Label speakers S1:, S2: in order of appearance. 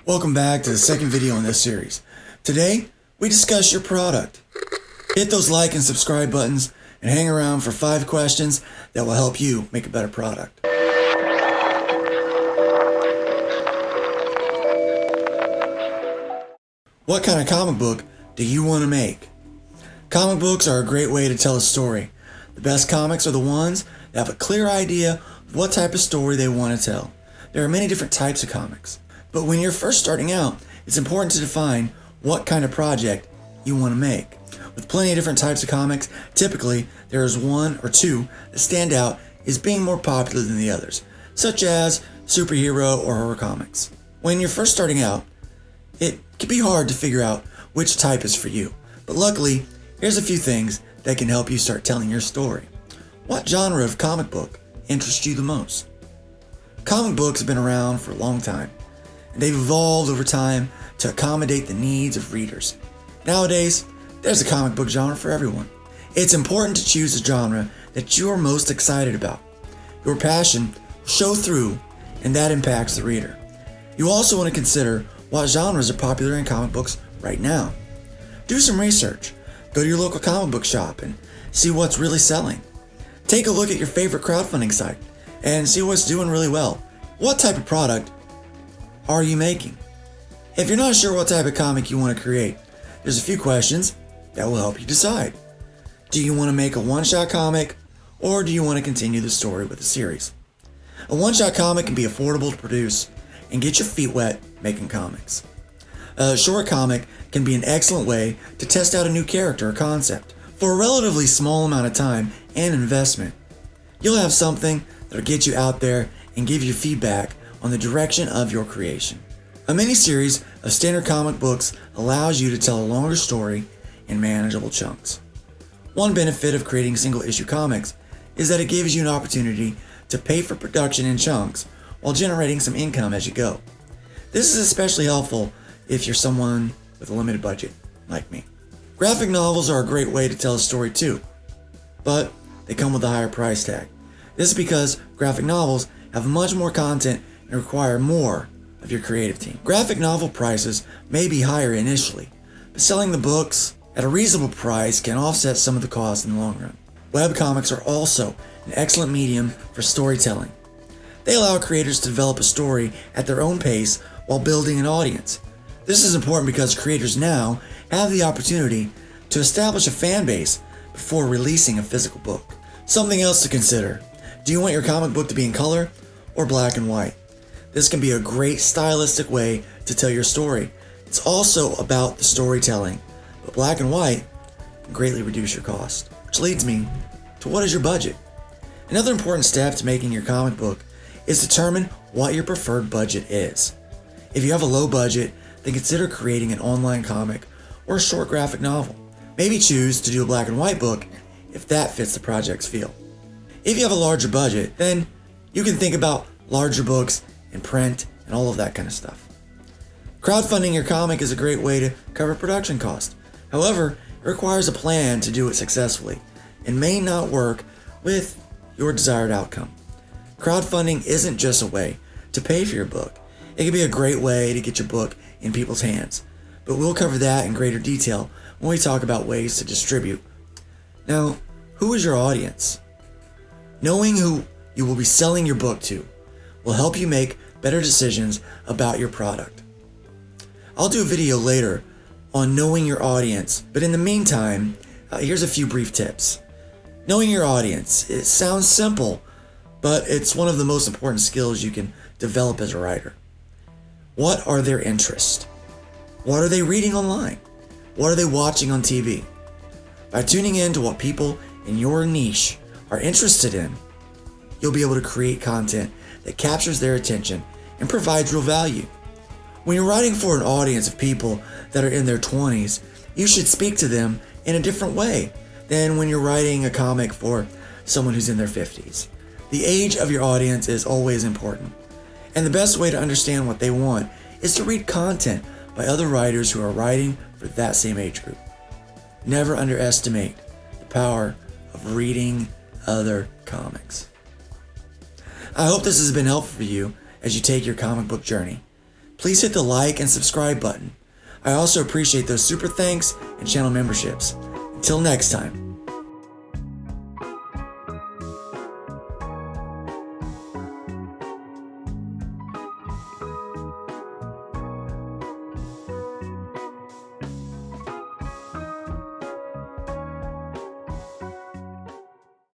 S1: Welcome back to the second video in this series. Today, we discuss your product. Hit those like and subscribe buttons and hang around for 5 questions that will help you make a better product. What kind of comic book do you want to make? Comic books are a great way to tell a story. The best comics are the ones that have a clear idea of what type of story they want to tell. There are many different types of comics, but when you're first starting out, it's important to define what kind of project you want to make. With plenty of different types of comics, typically there is one or two that stand out as being more popular than the others, such as superhero or horror comics. When you're first starting out, it can be hard to figure out which type is for you, but luckily, here's a few things that can help you start telling your story. What genre of comic book interests you the most? Comic books have been around for a long time, and they've evolved over time to accommodate the needs of readers. Nowadays, there's a comic book genre for everyone. It's important to choose a genre that you are most excited about. Your passion will show through, and that impacts the reader. You also want to consider what genres are popular in comic books right now. Do some research. Go to your local comic book shop and see what's really selling. Take a look at your favorite crowdfunding site and see what's doing really well. What type of product are you making? If you're not sure what type of comic you want to create, there's a few questions that will help you decide. Do you want to make a one-shot comic, or do you want to continue the story with a series? A one-shot comic can be affordable to produce and get your feet wet making comics. A short comic can be an excellent way to test out a new character or concept. For a relatively small amount of time and investment, you'll have something that'll get you out there and give you feedback on the direction of your creation. A mini-series of standard comic books allows you to tell a longer story in manageable chunks. One benefit of creating single-issue comics is that it gives you an opportunity to pay for production in chunks while generating some income as you go. This is especially helpful if you're someone with a limited budget, like me. Graphic novels are a great way to tell a story too, but they come with a higher price tag. This is because graphic novels have much more content and require more of your creative team. Graphic novel prices may be higher initially, but selling the books at a reasonable price can offset some of the costs in the long run. Webcomics are also an excellent medium for storytelling. They allow creators to develop a story at their own pace while building an audience. This is important because creators now have the opportunity to establish a fan base before releasing a physical book. Something else to consider. Do you want your comic book to be in color or black and white? This can be a great stylistic way to tell your story. It's also about the storytelling, but black and white can greatly reduce your cost. Which leads me to, what is your budget? Another important step to making your comic book is determine what your preferred budget is. If you have a low budget, then consider creating an online comic or a short graphic novel. Maybe choose to do a black and white book if that fits the project's feel. If you have a larger budget, then you can think about larger books in print and all of that kind of stuff. Crowdfunding your comic is a great way to cover production costs. However, it requires a plan to do it successfully and may not work with your desired outcome. Crowdfunding isn't just a way to pay for your book. It can be a great way to get your book in people's hands, but we'll cover that in greater detail when we talk about ways to distribute. Now, who is your audience? Knowing who you will be selling your book to will help you make better decisions about your product. I'll do a video later on knowing your audience, but in the meantime, here's a few brief tips. Knowing your audience, it sounds simple, but it's one of the most important skills you can develop as a writer. What are their interests? What are they reading online? What are they watching on TV? By tuning in to what people in your niche are interested in, you'll be able to create content that captures their attention and provides real value. When you're writing for an audience of people that are in their 20s, you should speak to them in a different way than when you're writing a comic for someone who's in their 50s. The age of your audience is always important, and the best way to understand what they want is to read content by other writers who are writing for that same age group. Never underestimate the power of reading other comics. I hope this has been helpful for you as you take your comic book journey. please hit the like and subscribe button. I also appreciate those super thanks and channel memberships. Until next time.